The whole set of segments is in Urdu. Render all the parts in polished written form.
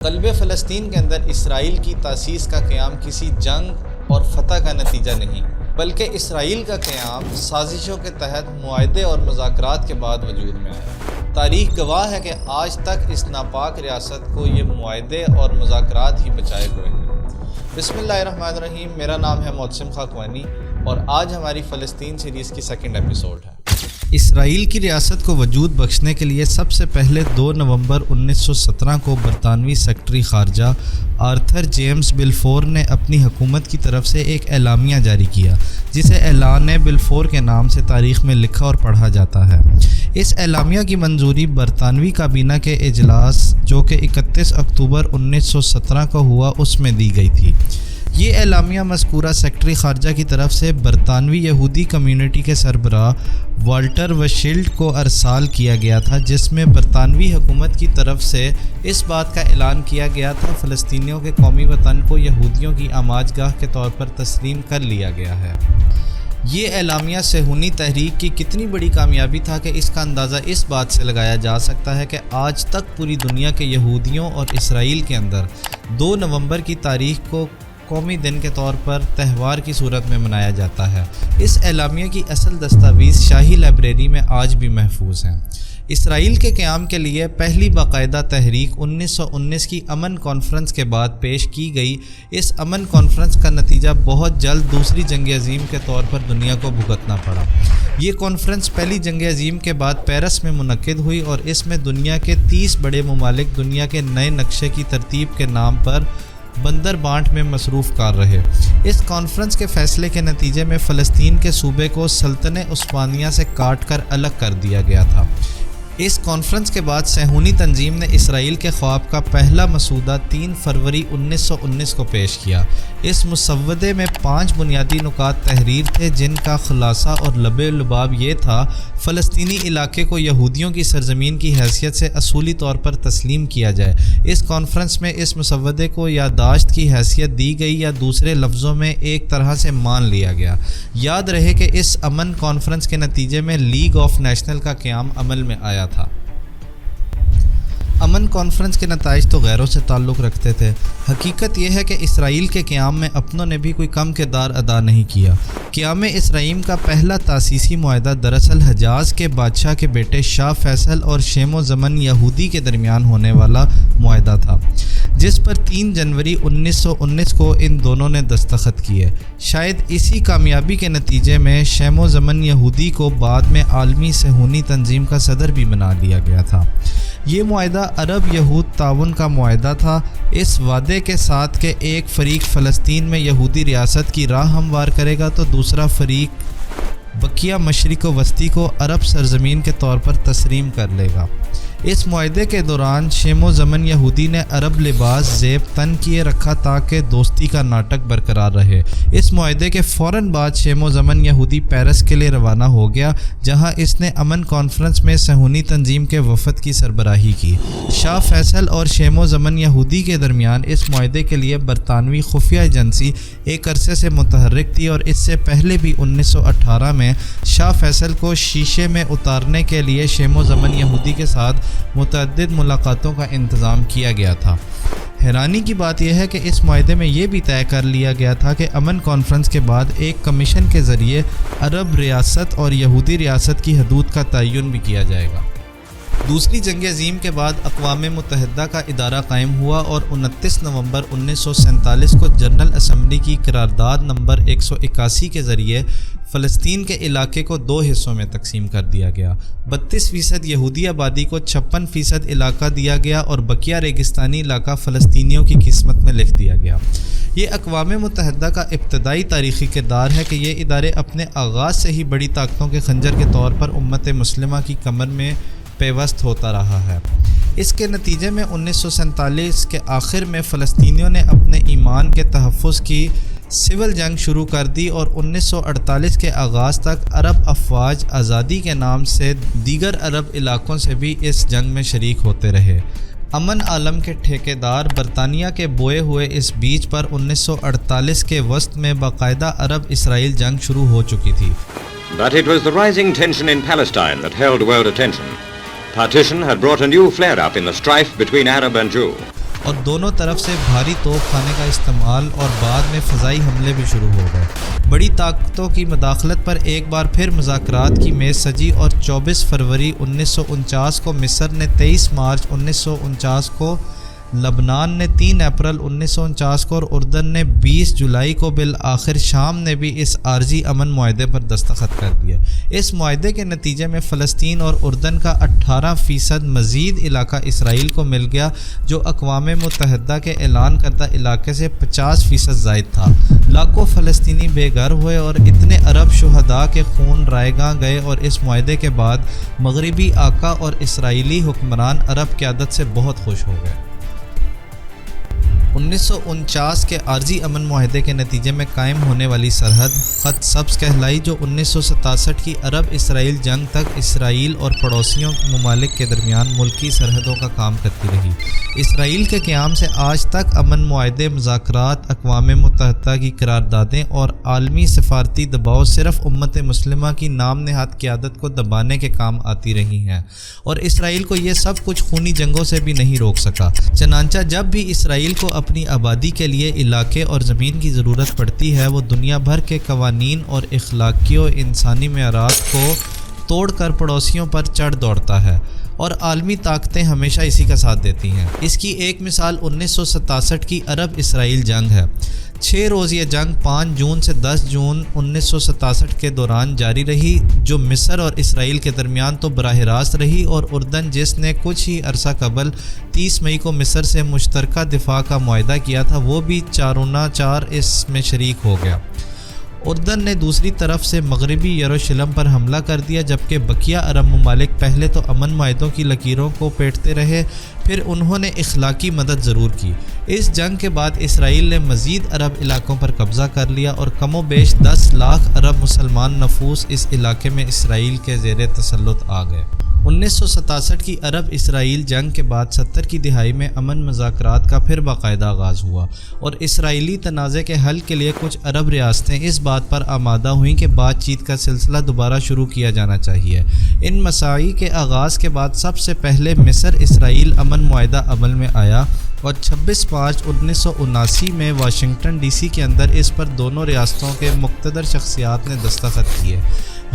قلب فلسطین کے اندر اسرائیل کی تاسیس کا قیام کسی جنگ اور فتح کا نتیجہ نہیں، بلکہ اسرائیل کا قیام سازشوں کے تحت معاہدے اور مذاکرات کے بعد وجود میں آیا۔ تاریخ گواہ ہے کہ آج تک اس ناپاک ریاست کو یہ معاہدے اور مذاکرات ہی بچائے ہوئے ہیں۔ بسم اللہ الرحمن الرحیم، میرا نام ہے محسن خاکوانی اور آج ہماری فلسطین سیریز کی سیکنڈ ایپیسوڈ ہے۔ اسرائیل کی ریاست کو وجود بخشنے کے لیے سب سے پہلے 2 نومبر 1917 کو برطانوی سیکرٹری خارجہ آرتھر جیمز بلفور نے اپنی حکومت کی طرف سے ایک اعلامیہ جاری کیا، جسے اعلان بلفور کے نام سے تاریخ میں لکھا اور پڑھا جاتا ہے۔ اس اعلامیہ کی منظوری برطانوی کابینہ کے اجلاس جو کہ 31 اکتوبر 1917 کو ہوا اس میں دی گئی تھی۔ یہ اعلامیہ مذکورہ سیکرٹری خارجہ کی طرف سے برطانوی یہودی کمیونٹی کے سربراہ والٹر وشیلڈ کو ارسال کیا گیا تھا، جس میں برطانوی حکومت کی طرف سے اس بات کا اعلان کیا گیا تھا فلسطینیوں کے قومی وطن کو یہودیوں کی آماج گاہ کے طور پر تسلیم کر لیا گیا ہے۔ یہ اعلامیہ صہیونی تحریک کی کتنی بڑی کامیابی تھا کہ اس کا اندازہ اس بات سے لگایا جا سکتا ہے کہ آج تک پوری دنیا کے یہودیوں اور اسرائیل کے اندر 2 نومبر کی تاریخ کو قومی دن کے طور پر تہوار کی صورت میں منایا جاتا ہے۔ اس اعلامیہ کی اصل دستاویز شاہی لائبریری میں آج بھی محفوظ ہیں۔ اسرائیل کے قیام کے لیے پہلی باقاعدہ تحریک 1919 کی امن کانفرنس کے بعد پیش کی گئی۔ اس امن کانفرنس کا نتیجہ بہت جلد دوسری جنگ عظیم کے طور پر دنیا کو بھگتنا پڑا۔ یہ کانفرنس پہلی جنگ عظیم کے بعد پیرس میں منعقد ہوئی اور اس میں دنیا کے 30 بڑے ممالک دنیا کے نئے نقشے کی ترتیب کے نام پر بندر بانٹ میں مصروف کار رہے۔ اس کانفرنس کے فیصلے کے نتیجے میں فلسطین کے صوبے کو سلطنت عثمانیہ سے کاٹ کر الگ کر دیا گیا تھا۔ اس کانفرنس کے بعد صہیونی تنظیم نے اسرائیل کے خواب کا پہلا مسودہ 3 فروری 1919 کو پیش کیا۔ اس مسودے میں 5 بنیادی نکات تحریر تھے، جن کا خلاصہ اور لب لباب یہ تھا: فلسطینی علاقے کو یہودیوں کی سرزمین کی حیثیت سے اصولی طور پر تسلیم کیا جائے۔ اس کانفرنس میں اس مسودے کو یادداشت کی حیثیت دی گئی یا دوسرے لفظوں میں ایک طرح سے مان لیا گیا۔ یاد رہے کہ اس امن کانفرنس کے نتیجے میں لیگ آف نیشنل کا قیام عمل میں آیا تھا۔ امن کانفرنس کے نتائج تو غیروں سے تعلق رکھتے تھے۔ حقیقت یہ ہے کہ اسرائیل کے قیام میں اپنوں نے بھی کوئی کم کردار ادا نہیں کیا۔ قیام اسرائیل کا پہلا تاسیسی معاہدہ دراصل حجاز کے بادشاہ کے بیٹے شاہ فیصل اور شیم و زمن یہودی کے درمیان ہونے والا معاہدہ تھا، جس پر 3 جنوری 1919 کو ان دونوں نے دستخط کیے۔ شاید اسی کامیابی کے نتیجے میں شیم و زمن یہودی کو بعد میں عالمی صہیونی تنظیم کا صدر بھی بنا لیا گیا تھا۔ یہ معاہدہ عرب یہود تعاون کا معاہدہ تھا، اس وعدے کے ساتھ کہ ایک فریق فلسطین میں یہودی ریاست کی راہ ہموار کرے گا تو دوسرا فریق بقیہ مشرق وسطی کو عرب سرزمین کے طور پر تسلیم کر لے گا۔ اس معاہدے کے دوران شیم و زمن یہودی نے عرب لباس زیب تن کیے رکھا تاکہ دوستی کا ناٹک برقرار رہے۔ اس معاہدے کے فوراً بعد شیم و زمن یہودی پیرس کے لیے روانہ ہو گیا، جہاں اس نے امن کانفرنس میں صہیونی تنظیم کے وفد کی سربراہی کی۔ شاہ فیصل اور شیم و زمن یہودی کے درمیان اس معاہدے کے لیے برطانوی خفیہ ایجنسی ایک عرصے سے متحرک تھی اور اس سے پہلے بھی 1918 میں شاہ فیصل کو شیشے میں اتارنے کے لیے شیم و زمن یہودی کے ساتھ متعدد ملاقاتوں کا انتظام کیا گیا تھا۔ حیرانی کی بات یہ ہے کہ اس معاہدے میں یہ بھی طے کر لیا گیا تھا کہ امن کانفرنس کے بعد ایک کمیشن کے ذریعے عرب ریاست اور یہودی ریاست کی حدود کا تعین بھی کیا جائے گا۔ دوسری جنگ عظیم کے بعد اقوام متحدہ کا ادارہ قائم ہوا اور 29 نومبر 1947 کو جنرل اسمبلی کی قرارداد نمبر 181 کے ذریعے فلسطین کے علاقے کو 2 حصوں میں تقسیم کر دیا گیا۔ 32% یہودی آبادی کو 56% علاقہ دیا گیا اور بقیہ ریگستانی علاقہ فلسطینیوں کی قسمت میں لکھ دیا گیا۔ یہ اقوام متحدہ کا ابتدائی تاریخی کردار ہے کہ یہ ادارے اپنے آغاز سے ہی بڑی طاقتوں کے خنجر کے طور پر امت مسلمہ کی کمر میں پیوست ہوتا رہا ہے۔ اس کے نتیجے میں 1947 کے آخر میں فلسطینیوں نے اپنے ایمان کے تحفظ کی سول جنگ شروع کر دی اور 1948 کے آغاز تک عرب افواج آزادی کے نام سے دیگر عرب علاقوں سے بھی اس جنگ میں شریک ہوتے رہے۔ امن عالم کے ٹھیکیدار برطانیہ کے بوئے ہوئے اس بیچ پر 1948 کے وسط میں باقاعدہ عرب اسرائیل جنگ شروع ہو چکی تھی۔ But it was the rising tension in Palestine that held world attention. Partition had brought a new flare-up in the strife between Arab and Jew. اور دونوں طرف سے بھاری توپ خانے کا استعمال اور بعد میں فضائی حملے بھی شروع ہو گئے۔ بڑی طاقتوں کی مداخلت پر ایک بار پھر مذاکرات کی میز سجی اور 24 فروری 1949 کو مصر نے، 23 مارچ 1949 کو لبنان نے، 3 اپریل 1949 کو اور اردن نے 20 جولائی کو، بالآخر شام نے بھی اس عارضی امن معاہدے پر دستخط کر دیے۔ اس معاہدے کے نتیجے میں فلسطین اور اردن کا 18% مزید علاقہ اسرائیل کو مل گیا، جو اقوام متحدہ کے اعلان کردہ علاقے سے 50% زائد تھا۔ لاکھوں فلسطینی بے گھر ہوئے اور اتنے عرب شہداء کے خون رائے گاں گئے، اور اس معاہدے کے بعد مغربی آقا اور اسرائیلی حکمران عرب قیادت سے بہت خوش ہو گئے۔ 1949 کے عارضی امن معاہدے کے نتیجے میں قائم ہونے والی سرحد خط سبز کہلائی، جو 1967 کی عرب اسرائیل جنگ تک اسرائیل اور پڑوسیوں ممالک کے درمیان ملکی سرحدوں کا کام کرتی رہی۔ اسرائیل کے قیام سے آج تک امن معاہدے، مذاکرات، اقوام متحدہ کی قراردادیں اور عالمی سفارتی دباؤ صرف امت مسلمہ کی نام نہاد قیادت کو دبانے کے کام آتی رہی ہیں، اور اسرائیل کو یہ سب کچھ خونی جنگوں سے بھی نہیں روک سکا۔ چنانچہ جب بھی اسرائیل کو اپنی آبادی کے لیے علاقے اور زمین کی ضرورت پڑتی ہے، وہ دنیا بھر کے قوانین اور اخلاقی و انسانی معیارات کو توڑ کر پڑوسیوں پر چڑھ دوڑتا ہے، اور عالمی طاقتیں ہمیشہ اسی کا ساتھ دیتی ہیں۔ اس کی ایک مثال 1967 کی عرب اسرائیل جنگ ہے۔ 6 روز یہ جنگ 5 جون سے 10 جون 1967 کے دوران جاری رہی، جو مصر اور اسرائیل کے درمیان تو براہ راست رہی، اور اردن، جس نے کچھ ہی عرصہ قبل 30 مئی کو مصر سے مشترکہ دفاع کا معاہدہ کیا تھا، وہ بھی 4 اس میں شریک ہو گیا۔ اردن نے دوسری طرف سے مغربی یروشلم پر حملہ کر دیا، جبکہ بقیہ عرب ممالک پہلے تو امن معاہدوں کی لکیروں کو پیٹتے رہے، پھر انہوں نے اخلاقی مدد ضرور کی۔ اس جنگ کے بعد اسرائیل نے مزید عرب علاقوں پر قبضہ کر لیا، اور کم و بیش 10 لاکھ عرب مسلمان نفوس اس علاقے میں اسرائیل کے زیر تسلط آ گئے۔ 1967 کی عرب اسرائیل جنگ کے بعد 70 کی دہائی میں امن مذاکرات کا پھر باقاعدہ آغاز ہوا، اور اسرائیلی تنازع کے حل کے لیے کچھ عرب ریاستیں اس بات پر آمادہ ہوئیں کہ بات چیت کا سلسلہ دوبارہ شروع کیا جانا چاہیے۔ ان مساعی کے آغاز کے بعد سب سے پہلے مصر اسرائیل امن معاہدہ عمل میں آیا، اور 26 مارچ 1979 میں واشنگٹن ڈی سی کے اندر اس پر دونوں ریاستوں کے مقتدر شخصیات نے دستخط کیے۔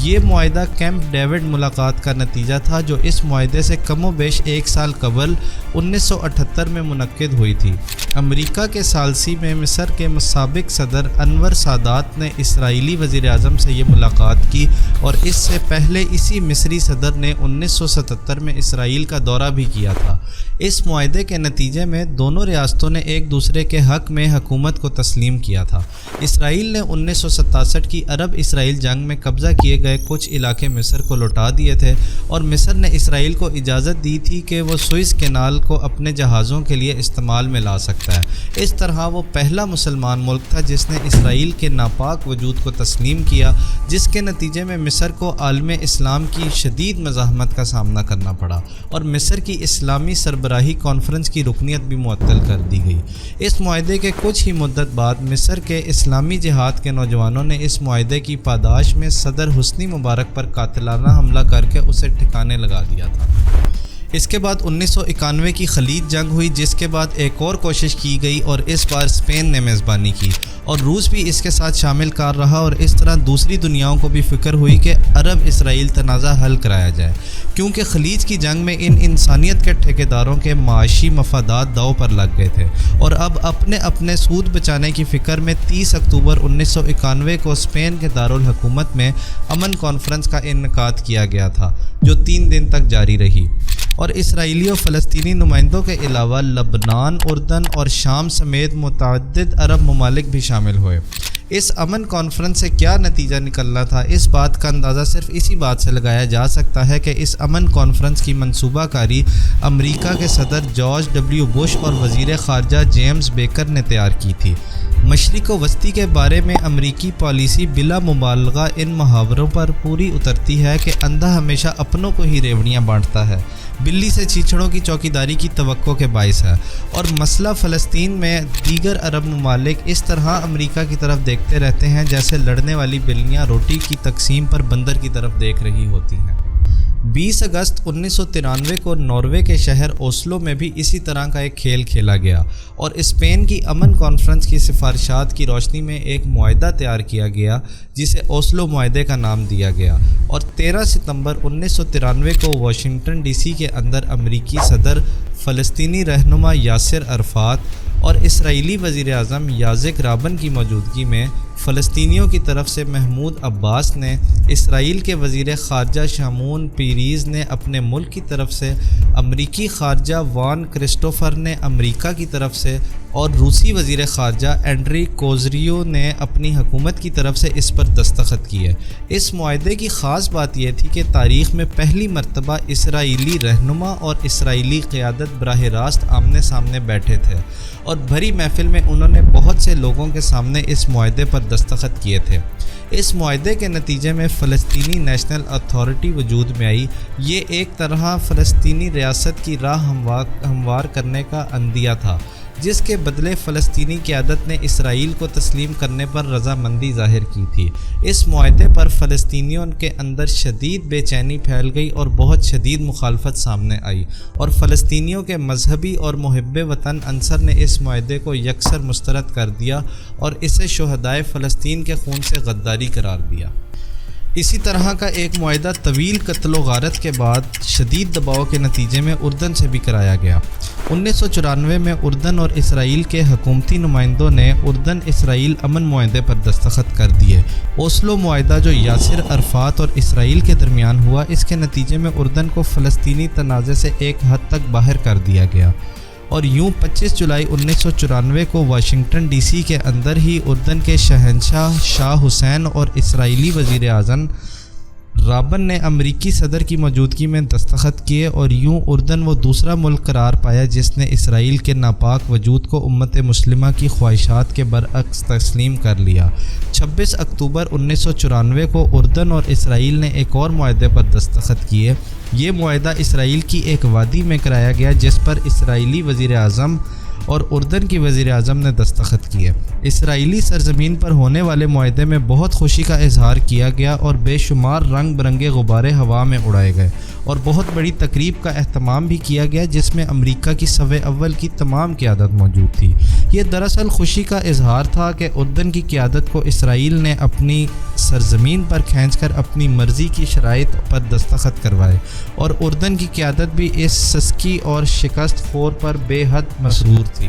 یہ معاہدہ کیمپ ڈیوڈ ملاقات کا نتیجہ تھا، جو اس معاہدے سے کم و بیش 1 سال قبل 1978 میں منعقد ہوئی تھی۔ امریکہ کے ثالثی میں مصر کے سابق صدر انور سادات نے اسرائیلی وزیر اعظم سے یہ ملاقات کی، اور اس سے پہلے اسی مصری صدر نے 1977 میں اسرائیل کا دورہ بھی کیا تھا۔ اس معاہدے کے نتیجے میں دونوں ریاستوں نے ایک دوسرے کے حق میں حکومت کو تسلیم کیا تھا۔ اسرائیل نے 1967 کی عرب اسرائیل جنگ میں قبضہ کیے گئے کچھ علاقے مصر کو لوٹا دیے تھے، اور مصر نے اسرائیل کو اجازت دی تھی کہ وہ سوئس کینال کو اپنے جہازوں کے لیے استعمال میں لا سکتا ہے۔ اس طرح وہ پہلا مسلمان ملک تھا جس نے اسرائیل کے ناپاک وجود کو تسلیم کیا، جس کے نتیجے میں مصر کو عالم اسلام کی شدید مزاحمت کا سامنا کرنا پڑا، اور مصر کی اسلامی سربراہی کانفرنس کی رکنیت بھی معطل کر دی گئی۔ اس معاہدے کے کچھ ہی مدت بعد مصر کے اسلامی جہاد کے نوجوانوں نے اس معاہدے کی پاداش میں صدر حسنی مبارک پر قاتلانہ حملہ کر کے اسے ٹھکانے لگا دیا تھا۔ اس کے بعد 1991 کی خلیج جنگ ہوئی، جس کے بعد ایک اور کوشش کی گئی، اور اس بار اسپین نے میزبانی کی، اور روس بھی اس کے ساتھ شامل کار رہا، اور اس طرح دوسری دنیاؤں کو بھی فکر ہوئی کہ عرب اسرائیل تنازع حل کرایا جائے، کیونکہ خلیج کی جنگ میں ان انسانیت کے ٹھیکیداروں کے معاشی مفادات داؤ پر لگ گئے تھے، اور اب اپنے سود بچانے کی فکر میں 30 اکتوبر 1991 کو اسپین کے دارالحکومت میں امن کانفرنس کا انعقاد کیا گیا تھا، جو 3 دن تک جاری رہی، اور اسرائیلی و فلسطینی نمائندوں کے علاوہ لبنان، اردن اور شام سمیت متعدد عرب ممالک بھی شامل ہوئے۔ اس امن کانفرنس سے کیا نتیجہ نکلنا تھا، اس بات کا اندازہ صرف اسی بات سے لگایا جا سکتا ہے کہ اس امن کانفرنس کی منصوبہ کاری امریکہ کے صدر جارج ڈبلیو بش اور وزیر خارجہ جیمز بیکر نے تیار کی تھی۔ مشرق و وسطی کے بارے میں امریکی پالیسی بلا مبالغہ ان محاوروں پر پوری اترتی ہے کہ اندھا ہمیشہ اپنوں کو ہی ریوڑیاں بانٹتا ہے، بلی سے چیچڑوں کی چوکیداری کی توقع کے باعث ہے، اور مسئلہ فلسطین میں دیگر عرب ممالک اس طرح امریکہ کی طرف دیکھتے رہتے ہیں جیسے لڑنے والی بلیاں روٹی کی تقسیم پر بندر کی طرف دیکھ رہی ہوتی ہیں۔ 20 اگست 1993 کو ناروے کے شہر اوسلو میں بھی اسی طرح کا ایک کھیل کھیلا گیا اور اسپین کی امن کانفرنس کی سفارشات کی روشنی میں ایک معاہدہ تیار کیا گیا جسے اوسلو معاہدے کا نام دیا گیا، اور 13 ستمبر 1993 کو واشنگٹن ڈی سی کے اندر امریکی صدر، فلسطینی رہنما یاسر عرفات اور اسرائیلی وزیر اعظم یازک رابن کی موجودگی میں فلسطینیوں کی طرف سے محمود عباس نے، اسرائیل کے وزیر خارجہ شمعون پیریز نے اپنے ملک کی طرف سے، امریکی خارجہ وان کرسٹوفر نے امریکہ کی طرف سے اور روسی وزیر خارجہ اینڈری کوزریو نے اپنی حکومت کی طرف سے اس پر دستخط کیے۔ اس معاہدے کی خاص بات یہ تھی کہ تاریخ میں پہلی مرتبہ اسرائیلی رہنما اور اسرائیلی قیادت براہ راست آمنے سامنے بیٹھے تھے، اور بھری محفل میں انہوں نے بہت سے لوگوں کے سامنے اس معاہدے پر دستخط کیے تھے۔ اس معاہدے کے نتیجے میں فلسطینی نیشنل اتھارٹی وجود میں آئی۔ یہ ایک طرح فلسطینی ریاست کی راہ ہموار کرنے کا عندیہ تھا، جس کے بدلے فلسطینی قیادت نے اسرائیل کو تسلیم کرنے پر رضامندی ظاہر کی تھی۔ اس معاہدے پر فلسطینیوں کے اندر شدید بے چینی پھیل گئی اور بہت شدید مخالفت سامنے آئی، اور فلسطینیوں کے مذہبی اور محب وطن عنصر نے اس معاہدے کو یکسر مسترد کر دیا اور اسے شہدائے فلسطین کے خون سے غداری قرار دیا۔ اسی طرح کا ایک معاہدہ طویل قتل و غارت کے بعد شدید دباؤ کے نتیجے میں اردن سے بھی کرایا گیا۔ 1994 میں اردن اور اسرائیل کے حکومتی نمائندوں نے اردن اسرائیل امن معاہدے پر دستخط کر دیے۔ اوسلو معاہدہ جو یاسر عرفات اور اسرائیل کے درمیان ہوا، اس کے نتیجے میں اردن کو فلسطینی تنازع سے ایک حد تک باہر کر دیا گیا، اور یوں 25 جولائی 1994 کو واشنگٹن ڈی سی کے اندر ہی اردن کے شہنشاہ شاہ حسین اور اسرائیلی وزیر اعظم رابن نے امریکی صدر کی موجودگی میں دستخط کیے، اور یوں اردن وہ دوسرا ملک قرار پایا جس نے اسرائیل کے ناپاک وجود کو امت مسلمہ کی خواہشات کے برعکس تسلیم کر لیا۔ 26 اکتوبر 1994 کو اردن اور اسرائیل نے ایک اور معاہدے پر دستخط کیے۔ یہ معاہدہ اسرائیل کی ایک وادی میں کرایا گیا جس پر اسرائیلی وزیر اعظم اور اردن کی وزیر اعظم نے دستخط کیے۔ اسرائیلی سرزمین پر ہونے والے معاہدے میں بہت خوشی کا اظہار کیا گیا اور بے شمار رنگ برنگے غبارے ہوا میں اڑائے گئے، اور بہت بڑی تقریب کا اہتمام بھی کیا گیا جس میں امریکہ کی صف اول کی تمام قیادت موجود تھی۔ یہ دراصل خوشی کا اظہار تھا کہ اردن کی قیادت کو اسرائیل نے اپنی سرزمین پر کھینچ کر اپنی مرضی کی شرائط پر دستخط کروائے، اور اردن کی قیادت بھی اس سسکی اور شکست خور پر بے حد مسرور تھی۔